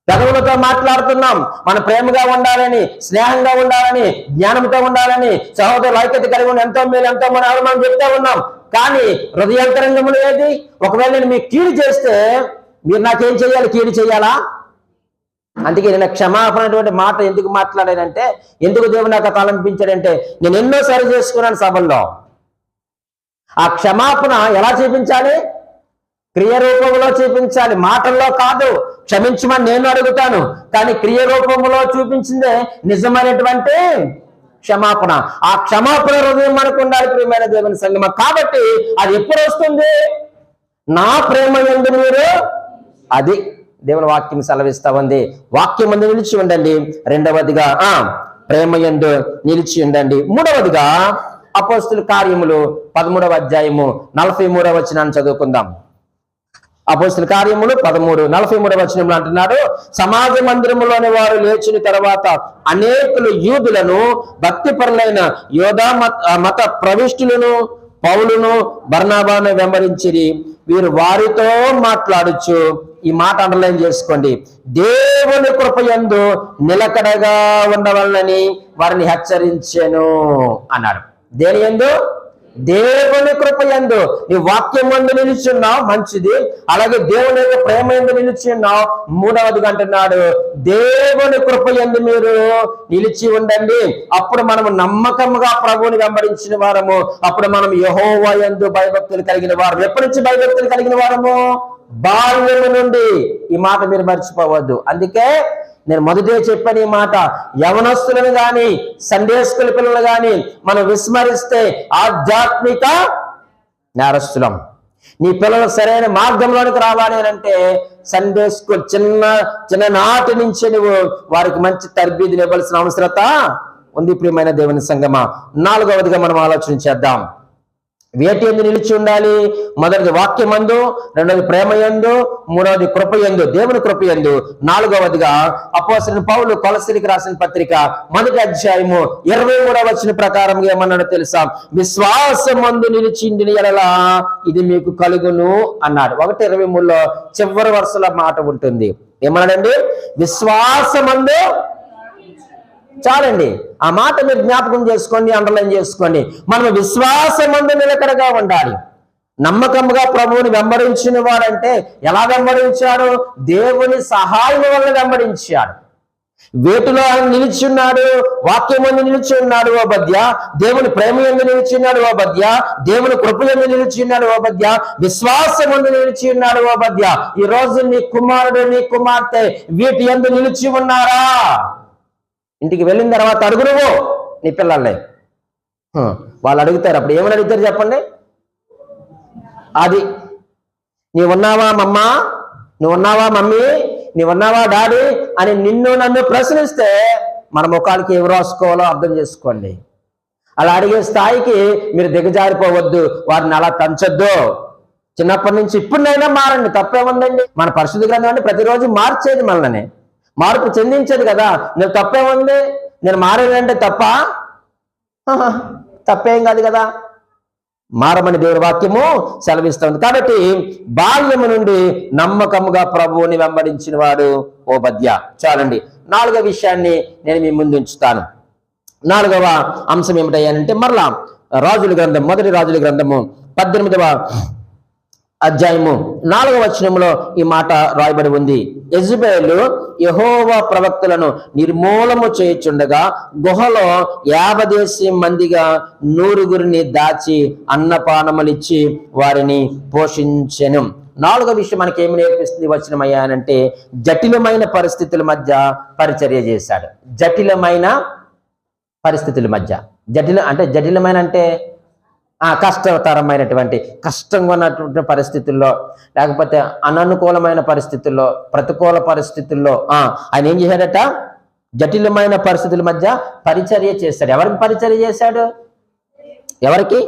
పెదవులతో మాట్లాడుతున్నాం, మన ప్రేమగా ఉండాలని, స్నేహంగా ఉండాలని, జ్ఞానంతో ఉండాలని, సహోదరుల ఐక్యత కలిగి ఉన్న ఎంతో మేలు ఎంతో మనం చెప్తా ఉన్నాం. కానీ హృదయాంతరంగములు ఏది? ఒకవేళ నేను మీకు కీడు చేస్తే మీరు నాకేం చేయాలి? కీడు చేయాలా? అందుకే నేను క్షమాపణ అటువంటి మాట ఎందుకు మాట్లాడానంటే, ఎందుకు దేవుడు నాకు తలంపించాడంటే, నేను ఎన్నో సరి చేసుకున్నాను సభల్లో. ఆ క్షమాపణ ఎలా చూపించాలి? క్రియ రూపంలో చూపించాలి, మాటల్లో కాదు. క్షమించమని నేను అడుగుతాను, కానీ క్రియ రూపంలో చూపించిందే నిజమైనటువంటి క్షమాపణ. ఆ క్షమాపణ హృదయం మనకు ఉండాలి ప్రియమైన దేవుని సంగమా. కాబట్టి అది ఎప్పుడు వస్తుంది? నా ప్రేమ యందు మీరు, అది దేవుని వాక్యం సెలవిస్తా ఉంది. వాక్యం మందు నిలిచి ఉండండి. రెండవదిగా ప్రేమ యందు నిలిచి ఉండండి. మూడవదిగా అపోస్తుల కార్యములు 13వ అధ్యాయము 43వ వచనాన్ని చదువుకుందాం. అపోస్తుల కార్యములు 13:43 వచనంలో అంటున్నాడు, సమాజ మందిరములోని వారు లేచిన తర్వాత అనేకులు యూదులను భక్తిపరులైన యోధా మత ప్రవిష్టులను పౌలును బర్నబాను వెంబడించిరి. వీరు వారితో మాట్లాడొచ్చు. ఈ మాట అండర్లైన్ చేసుకోండి. దేవుని కృపయందు నిలకడగా ఉండవలనని వారిని హెచ్చరించెను అన్నాడు. దేని యందు? దేవుని కృపయందు. నీ వాక్యం మందు నిలిచున్నావు, మంచిది. అలాగే దేవుని యొక్క ప్రేమ యందు నిలిచున్నావు. మూడవదిగా అంటున్నాడు, దేవుని కృపయందు మీరు నిలిచి ఉండండి. అప్పుడు మనము నమ్మకంగా ప్రభువుని వెంబడించిన వారము. అప్పుడు మనం యెహోవా యందు భయభక్తులు కలిగిన వారు. ఎప్పటి నుంచి భయభక్తులు కలిగిన వారము? బాల్యము నుండి. ఈ మాట మీరు మర్చిపోవద్దు. అందుకే నేను మొదటే చెప్పాను ఈ మాట. యవనస్తులను గాని సండే స్కూల్ పిల్లలు గాని మనం విస్మరిస్తే ఆధ్యాత్మిక నేరస్తులం. నీ పిల్లలు సరైన మార్గంలోనికి రావాలి అంటే సండే స్కూల్ చిన్ననాటి నుంచి నువ్వు వారికి మంచి తర్బీదులు ఇవ్వాల్సిన అవసరత ఉంది ప్రియమైన దేవుని సంగమా. నాలుగవదిగా మనం ఆలోచన చేద్దాం. వేటి యందు నిలిచి ఉండాలి? మొదటిది వాక్యమందు, రెండవది ప్రేమయందు, మూడవది కృపయందు, దేవుని కృపయందు. నాలుగవదిగా అపోస్తలుడైన పౌలు కొలస్సీలకు రాసిన పత్రిక 1వ అధ్యాయము 23వ వచనం ప్రకారం ఏమన్నాడో తెలుసా? విశ్వాసమందు నిలిచిండిన యెడల ఇది మీకు కలుగును అన్నాడు. 1:23లో చివరి వరుసలో మాట ఉంటుంది. ఏమన్నాడండి? విశ్వాసమందు. చాలండి, ఆ మాట మీరు జ్ఞాపకం చేసుకోండి, అండర్లైన్ చేసుకోండి. మనం విశ్వాసమందు నిలకడగా ఉండాలి. నమ్మకంగా ప్రభువుని వెంబడించిన వాడంటే ఎలా వెంబడించాడు? దేవుని సహాయం వల్ల వెంబడించాడు. వేటిలో ఆయన నిలిచి ఉన్నాడు? వాక్యం యందు నిలిచి ఉన్నాడు ఓ బద్య. దేవుని ప్రేమ యందు నిలిచి ఉన్నాడు ఓ బద్య. దేవుని కృప యందు నిలిచి ఉన్నాడు ఓ బద్య. విశ్వాసం యందు నిలిచి ఉన్నాడు ఓ బద్య. ఈ రోజు నీ కుమారుడు, నీ కుమార్తె వీటి యందు నిలిచి ఉన్నారా? ఇంటికి వెళ్ళిన తర్వాత అడుగు నువ్వు నీ పిల్లల్ని. వాళ్ళు అడుగుతారు, అప్పుడు ఏమని అడుగుతారు చెప్పండి? అది నీవున్నావా మమ్మా, నువ్వున్నావా మమ్మీ, నీవున్నావా డాడీ అని నిన్ను నన్ను ప్రశ్నిస్తే మన ముఖాలకి ఏం రాసుకోవాలో అర్థం చేసుకోండి. అలా అడిగే స్థాయికి మీరు దిగజారిపోవద్దు, వారిని అలా తంచొద్దు. చిన్నప్పటి నుంచి ఇప్పుడునైనా మారండి, తప్పేముందండి? మన పరిశుద్ధ గ్రంథం అంటే ప్రతిరోజు మార్చేది, మనల్ని మార్పు చెందించేది కదా. నేను తప్పేముంది, నేను మారేదంటే తప్పేం కాదు కదా. మారమని దేవుని వాక్యము సెలవిస్తుంది. కాబట్టి బాల్యము నుండి నమ్మకముగా ప్రభువుని వెంబడించిన వాడు ఓబద్య. చాలండి, 4వ విషయాన్ని నేను మీ ముందు ఉంచుతాను. 4వ అంశం ఏమిటయ్యానంటే మరలా రాజుల గ్రంథం, మొదటి రాజుల గ్రంథము 18వ అధ్యాయము 4వ వచనంలో ఈ మాట రాయబడి ఉంది. యెజెబెలు యెహోవా ప్రవక్తలను నిర్మూలము చేయుచుండగా గుహలో 50 మందిగా 100 దాచి అన్నపానములిచ్చి వారిని పోషించెను. 4వ విషయం మనకి ఏమి నేర్పిస్తుంది వచనమయ్యానంటే జటిలమైన పరిస్థితుల మధ్య పరిచర్య చేశాడు. జటిలమైన పరిస్థితుల మధ్య, జటిలమైన అంటే కష్టతరమైనటువంటి, కష్టంగా ఉన్నటువంటి పరిస్థితుల్లో, లేకపోతే అననుకూలమైన పరిస్థితుల్లో, ప్రతికూల పరిస్థితుల్లో ఆయన ఏం చేశాడట? జటిలమైన పరిస్థితుల మధ్య పరిచర్య చేశాడు. ఎవరికి పరిచర్య చేశాడు? ఎవరికి?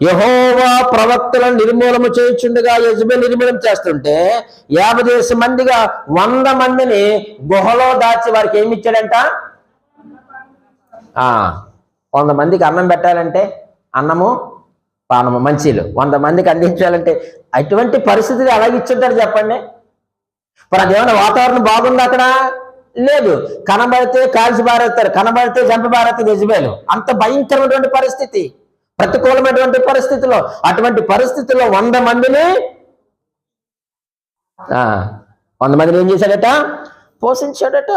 యెహోవా ప్రవక్తలను నిర్మూలము చేయుచుండగా యెజెబెలు నిర్మూలన చేస్తుంటే 50 మందిగా 100 మందిని గుహలో దాచి వారికి ఏమి ఇచ్చాడంట? 100 మందికి అన్నం పెట్టాలంటే అన్నము పానము మంచిలు 100 మందికి అందించాలంటే అటువంటి పరిస్థితులు అలాగే ఇచ్చుంటారు చెప్పండి. మరి అదేమన్నా వాతావరణం బాగుంది అక్కడ? లేదు. కనబడితే కాల్చి బారేస్తారు, కనబడితే చంపి బారేస్తారు యెజెబెలు. అంత భయంకరమైనటువంటి పరిస్థితి, ప్రతికూలమైనటువంటి పరిస్థితుల్లో, అటువంటి పరిస్థితుల్లో 100 మందిని 100 మందిని ఏం చేశాడట? పోషించాడట.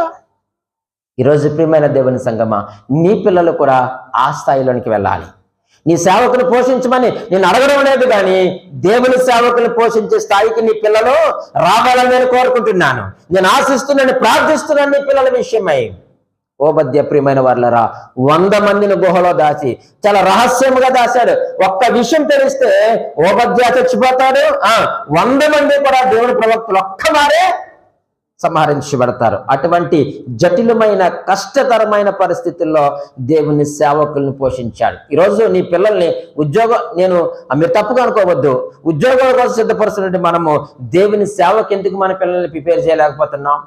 ఈరోజు ప్రియమైన దేవుని సంగమా, నీ పిల్లలు కూడా ఆ స్థాయిలోనికి వెళ్ళాలి. నీ సేవకుని పోషించమని నేను అడగడం లేదు, కానీ దేవుని సేవకుని పోషించే స్థాయికి నీ పిల్లలు రావాలని నేను కోరుకుంటున్నాను. నేను ఆశిస్తున్నాను, ప్రార్థిస్తున్నాను నీ పిల్లల విషయమై. ఓబద్య ప్రియమైన వాళ్ళరా, 100 మందిని గుహలో దాచి చాలా రహస్యముగా దాశాడు. ఒక్క విషయం తెలిస్తే ఓబద్య చచ్చిపోతాడు, 100 మంది కూడా దేవుని ప్రవక్తలు ఒక్కమారే సంహరించబడతారు. అటువంటి జటిలమైన కష్టతరమైన పరిస్థితుల్లో దేవుని సేవకుల్ని పోషించాడు. ఈరోజు నీ పిల్లల్ని నేను మీరు తప్పుగా అనుకోవద్దు, ఉద్యోగాల కోసం సిద్ధపరుస్తున్నట్టు మనము దేవుని సేవకు ఎందుకు మన పిల్లల్ని ప్రిపేర్ చేయలేకపోతున్నాం?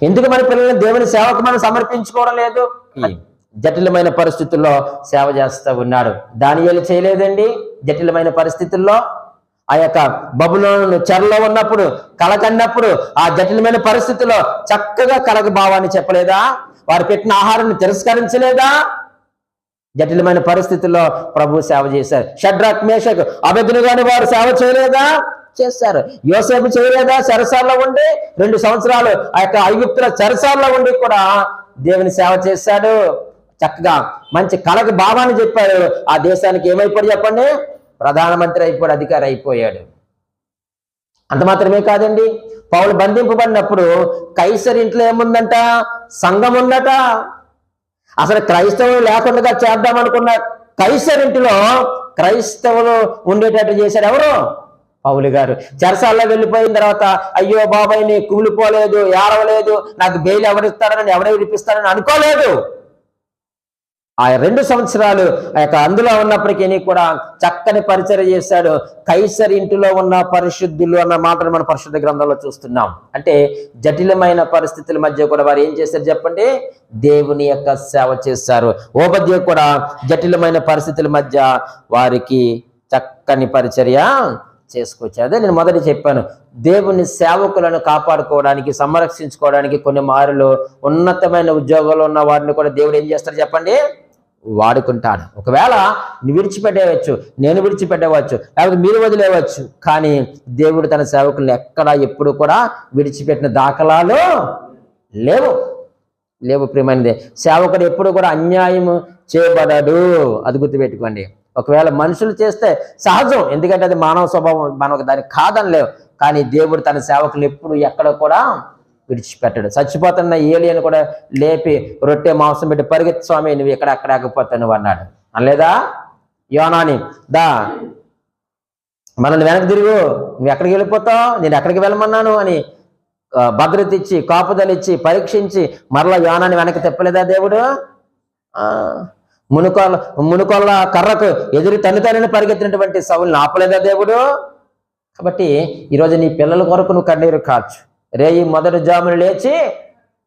ఎందుకు మన పిల్లల్ని దేవుని సేవకు మనం సమర్పించుకోవడం లేదు? జటిలమైన పరిస్థితుల్లో సేవ చేస్తూ ఉన్నాడు. దానియేలు చేయలేదండి. జటిలమైన పరిస్థితుల్లో ఆ యొక్క బబులోను చెరలో ఉన్నప్పుడు, కలకన్నప్పుడు, ఆ జటిలమైన పరిస్థితుల్లో చక్కగా కలగ భావాన్ని చెప్పలేదా? వారు పెట్టిన ఆహారాన్ని తిరస్కరించలేదా? జటిలమైన పరిస్థితుల్లో ప్రభు సేవ చేశారు. షడ్రక్, మేషక్, అబేద్నెగోను వారు సేవ చేయలేదా? చేశారు. యోసేపు చేయలేదా? చెరసాల్లో ఉండి 2 సంవత్సరాలు ఆ యొక్క ఐగుప్తుల చెరసాల్లో ఉండి కూడా దేవుని సేవ చేశాడు. చక్కగా మంచి కలగ భావాన్ని చెప్పాడు. ఆ దేశానికి ఏమైపోయాడు చెప్పండి? ప్రధానమంత్రి అయిపోయాడు, అధికారి అయిపోయాడు. అంత మాత్రమే కాదండి, పౌలు బంధింపబడినప్పుడు కైసర్ ఇంట్లో ఏముందంట? సంఘం ఉందట. అసలు క్రైస్తవులు లేకుండా చేద్దామనుకున్న కైసర్ ఇంటిలో క్రైస్తవులు ఉండేటట్టు చేశాడు ఎవరు? పౌలు గారు. చెరసాల్లో వెళ్ళిపోయిన తర్వాత అయ్యో బాబాయ్ నీ కూలిపోలేదు, ఏడవలేదు, నాకు బెయిల్ ఎవరిస్తారని, ఎవడ విడిపిస్తారని అనుకోలేదు. ఆ 2 సంవత్సరాలు ఆ యొక్క అందులో ఉన్నప్పటికీ కూడా చక్కని పరిచర్య చేశాడు. కైసర్ ఇంటిలో ఉన్న పరిశుద్ధులు అన్న మాటను మన పరిశుద్ధ గ్రంథంలో చూస్తున్నాం. అంటే జటిలమైన పరిస్థితుల మధ్య కూడా వారు ఏం చేశారు చెప్పండి? దేవుని యొక్క సేవ చేశారు. ఓబద్య కూడా జటిలమైన పరిస్థితుల మధ్య వారికి చక్కని పరిచర్య చేసుకొచ్చారు. అదే నేను మొదటి చెప్పాను, దేవుని సేవకులను కాపాడుకోవడానికి, సంరక్షించుకోవడానికి కొన్ని మారులు ఉన్నతమైన ఉద్యోగాలు ఉన్న వారిని కూడా దేవుడు ఏం చేస్తాడు చెప్పండి? వాడుకుంటాడు. ఒకవేళ నువ్వు విడిచిపెట్టేయవచ్చు, నేను విడిచిపెట్టవచ్చు, లేకపోతే మీరు వదిలేవచ్చు, కానీ దేవుడు తన సేవకులను ఎక్కడ ఎప్పుడు కూడా విడిచిపెట్టిన దాఖలాలు లేవు. ప్రియమైనది, సేవకుడు ఎప్పుడు కూడా అన్యాయం చేయబడడు. అది గుర్తుపెట్టుకోండి. ఒకవేళ మనుషులు చేస్తే సహజం, ఎందుకంటే అది మానవ స్వభావం, మనకు దానికి కాదని లేవు. కానీ దేవుడు తన సేవకులు ఎప్పుడు ఎక్కడ కూడా విడిచిపెట్టడు. చచ్చిపోతున్న ఏలియను కూడా లేపి రొట్టె మాంసం పెట్టి పరిగెత్తి స్వామి నువ్వు ఇక్కడ అక్కడ ఆగిపోతావు నువ్వు అన్నాడు. అనలేదా? యోనాని దా మనల్ని వెనక్కి తిరుగు, నువ్వు ఎక్కడికి వెళ్ళిపోతావు, నేను ఎక్కడికి వెళ్ళమన్నాను అని భద్రత ఇచ్చి కాపుదలు ఇచ్చి పరీక్షించి మరలా యోనాని వెనక్కి తిప్పలేదా దేవుడు? మునుకొల్ల కర్రకు ఎదురు తను పరిగెత్తినటువంటి సౌలుని ఆపలేదా దేవుడు? కాబట్టి ఈరోజు నీ పిల్లల కొరకు నువ్వు కన్నీరు కార్చు. రేయి మొదటి జాములు లేచి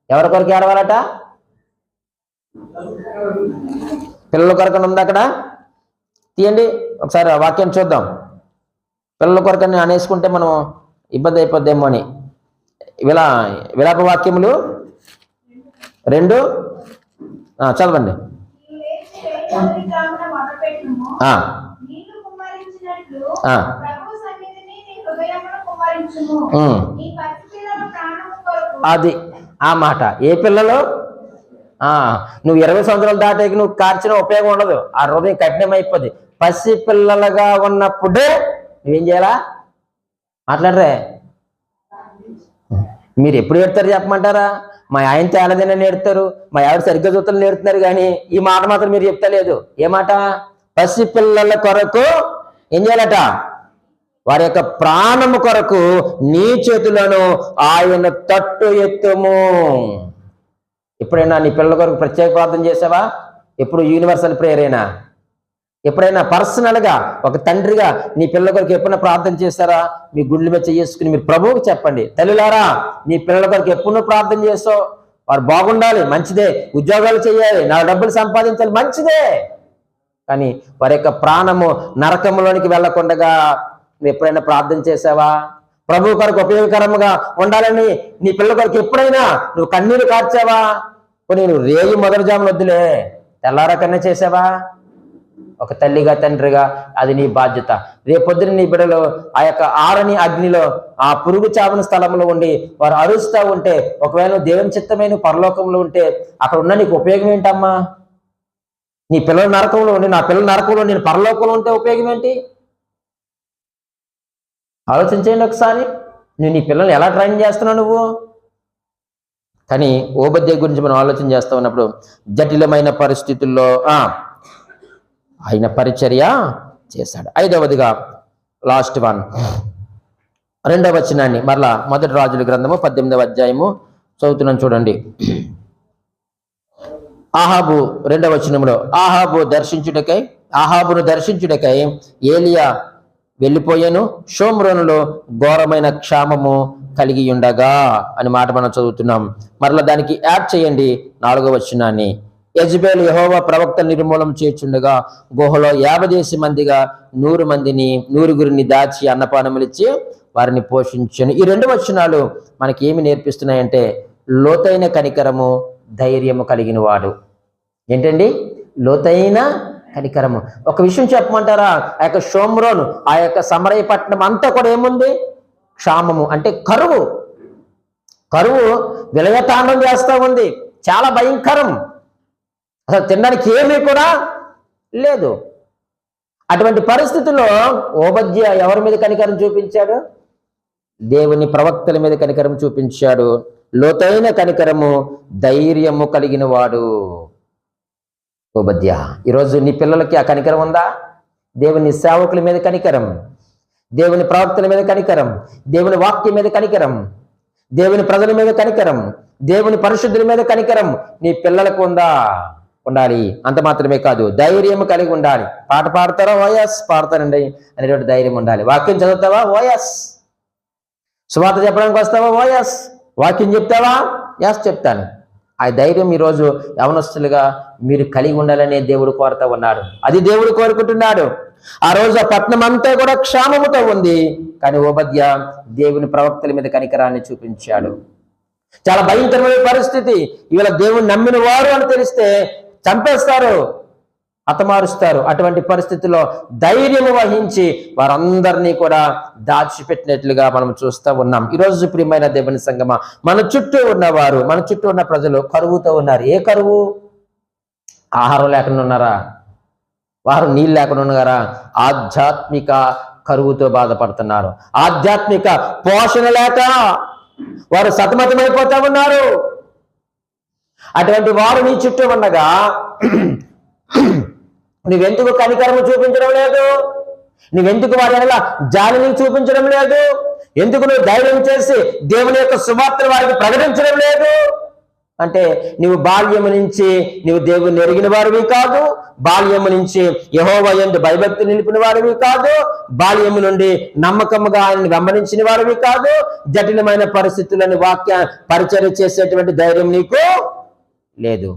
ఎవరి కొరకు ఏడవాలట? పిల్లల కొరకు ఉంది అక్కడ. తీయండి ఒకసారి వాక్యం చూద్దాం. పిల్లల కొరకని అనేసుకుంటే మనం ఇబ్బంది అయిపోద్దేమో అని. విలాప వాక్యములు 2 చదవండి. అది ఆ మాట. ఏ పిల్లలు? నువ్వు 20 సంవత్సరాలు దాటాక నువ్వు కార్చిన ఉపయోగం ఉండదు. ఆ హృదయం కఠినం అయిపోద్ది. పసి పిల్లలుగా ఉన్నప్పుడే నువ్వేం చేయాలా? మాట్లాడరే. మీరు ఎప్పుడు ఏడుతారు చెప్పమంటారా? మా ఆయన తేలదైనా నేర్తారు, మా ఆవిడ సరిగ్గా చూతలు నేర్తున్నారు, కానీ ఈ మాట మాత్రం మీరు చెప్తలేదు. ఏ మాట? పసి పిల్లల కొరకు ఏం చేయాలట? వారి యొక్క ప్రాణము కొరకు నీ చేతులను ఆయన తట్టు ఎత్తుము. ఎప్పుడైనా నీ పిల్లల కొరకు ప్రత్యేక ప్రార్థన చేసావా? ఎప్పుడు యూనివర్సల్ ప్రేయర్ అయినా? ఎప్పుడైనా పర్సనల్గా ఒక తండ్రిగా నీ పిల్లల కొరకు ఎప్పుడైనా ప్రార్థన చేస్తారా? మీ గుండెల మీద చేసుకుని మీరు ప్రభువుకి చెప్పండి, తల్లులారా నీ పిల్లల కొరకు ఎప్పుడు ప్రార్థన చేస్తావు? వారు బాగుండాలి, మంచిదే. ఉద్యోగాలు చేయాలి, నా డబ్బులు సంపాదించాలి, మంచిదే. కానీ వారి యొక్క ప్రాణము నరకంలోనికి వెళ్లకుండా నువ్వు ఎప్పుడైనా ప్రార్థన చేసావా? ప్రభు కొరకు ఉపయోగకరంగా ఉండాలని నీ పిల్లల కొరకు ఎప్పుడైనా నువ్వు కన్నీరు కార్చావా? నేను రేయి మొదటి జాములు వద్దులే, తెల్లారకన్నా చేసావా? ఒక తల్లిగా తండ్రిగా అది నీ బాధ్యత. రేపొద్దున నీ బిడ్డలు ఆ యొక్క ఆరని అగ్నిలో ఆ పురుగు చావని స్థలంలో ఉండి వారు అరుస్తూ ఉంటే, ఒకవేళ దేవుని చిత్తమైన పరలోకంలో ఉంటే అక్కడ ఉన్న నీకు ఉపయోగం ఏంటమ్మా? నీ పిల్లల నరకంలో ఉండి నా పిల్లల నరకంలో నేను పరలోకంలో ఉంటే ఉపయోగం ఏంటి? ఆలోచించేయండి ఒకసారి. నువ్వు నీ పిల్లల్ని ఎలా ట్రైన్ చేస్తున్నావు నువ్వు? కానీ ఓబద్య గురించి మనం ఆలోచన చేస్తూ ఉన్నప్పుడు జటిలమైన పరిస్థితుల్లో ఆయన పరిచర్య చేశాడు. 5వదిగా లాస్ట్ 2వ వచనాన్ని మరలా మొదటి రాజుల గ్రంథము 18వ అధ్యాయము చదువుతున్నాను చూడండి. ఆహాబు 2వ వచనంలో ఆహాబును దర్శించుటకై ఏలియా వెళ్ళిపోయాను, షోమ్రోనులో ఘోరమైన క్షామము కలిగి ఉండగా అని మాట మనం చదువుతున్నాం. మరలా దానికి యాడ్ చేయండి 4వ వచనాన్ని. యెజబెలు యెహోవా ప్రవక్త నిర్మూలం చేర్చుండగా గుహలో 50 మందిగా 100 దాచి అన్నపానములిచ్చి వారిని పోషించను. ఈ 2 వచనాలు మనకి ఏమి నేర్పిస్తున్నాయంటే లోతైన కనికరము, ధైర్యము కలిగిన వాడు. ఏంటండి? లోతైన కనికరము. ఒక విషయం చెప్పమంటారా? ఆ యొక్క షోమ్రోను, ఆ యొక్క సమరయ పట్టణం అంతా కూడా ఏముంది? క్షామము అంటే కరువు విలయతాండం చేస్తూ ఉంది. చాలా భయంకరం. అసలు తినడానికి ఏమీ కూడా లేదు. అటువంటి పరిస్థితుల్లో ఓబద్య ఎవరి మీద కనికరం చూపించాడు? దేవుని ప్రవక్తల మీద కనికరం చూపించాడు. లోతైన కనికరము, ధైర్యము కలిగిన వాడు ఓబద్య. ఈరోజు నీ పిల్లలకి ఆ కనికరం ఉందా? దేవుని సేవకుల మీద కనికరం, దేవుని ప్రవక్తల మీద కనికరం, దేవుని వాక్యం మీద కనికరం, దేవుని ప్రజల మీద కనికరం, దేవుని పరిశుద్ధుల మీద కనికరం నీ పిల్లలకు ఉండాలి. అంత మాత్రమే కాదు, ధైర్యం కలిగి ఉండాలి. పాట పాడతారా? ఓయస్ పాడతానండి అనేటువంటి ధైర్యం ఉండాలి. వాక్యం చదువుతావా? ఓయస్. సువార్త చెప్పడానికి వస్తావా? ఓయస్. వాక్యం చెప్తావా? యస్ చెప్తాను. ఆ ధైర్యం ఈరోజు యవనస్తులుగా మీరు కలిగి ఉండాలనే దేవుడు కోరుతూ ఉన్నాడు. అది దేవుడు కోరుకుంటున్నాడు. ఆ రోజు ఆ పట్టణం అంతా కూడా క్షామముతో ఉంది, కానీ ఓబద్య దేవుని ప్రవక్తల మీద కనికరాన్ని చూపించాడు. చాలా భయంకరమైన పరిస్థితి. ఇవాళ దేవుని నమ్మిన వారు అని తెలిస్తే చంపేస్తారు, హతమారుస్తారు. అటువంటి పరిస్థితుల్లో ధైర్యము వహించి వారందరినీ కూడా దాచిపెట్టినట్లుగా మనం చూస్తూ ఉన్నాం. ఈరోజు ప్రియమైన దేవుని సంగమా, మన చుట్టూ ఉన్నవారు, మన చుట్టూ ఉన్న ప్రజలు కరువుతో ఉన్నారు. ఏ కరువు? ఆహారం లేకుండా ఉన్నారా? వారు నీళ్ళు లేకుండా ఉన్నారా? ఆధ్యాత్మిక కరువుతో బాధపడుతున్నారు. ఆధ్యాత్మిక పోషణ లేక వారు సతమతమైపోతా ఉన్నారు. అటువంటి వారు నీ చుట్టూ ఉండగా నువ్వెందుకు కనికరము చూపించడం లేదు? నువ్వెందుకు వారి ఎలా జాలిని చూపించడం లేదు? ఎందుకు నువ్వు ధైర్యం చేసి దేవుని యొక్క సువార్తను వారికి ప్రకటించడం లేదు? అంటే నువ్వు బాల్యము నుంచి నువ్వు దేవుని ఎరిగిన వారివి కాదు, బాల్యము నుంచి యెహోవా యందు భయభక్తి నిలిపిన వారివి కాదు, బాల్యము నుండి నమ్మకముగా ఆయనను వెంబడించిన వారివి కాదు, జటిలమైన పరిస్థితులను వాక్య పరిచర్య చేసేటువంటి ధైర్యం నీకు లేదు.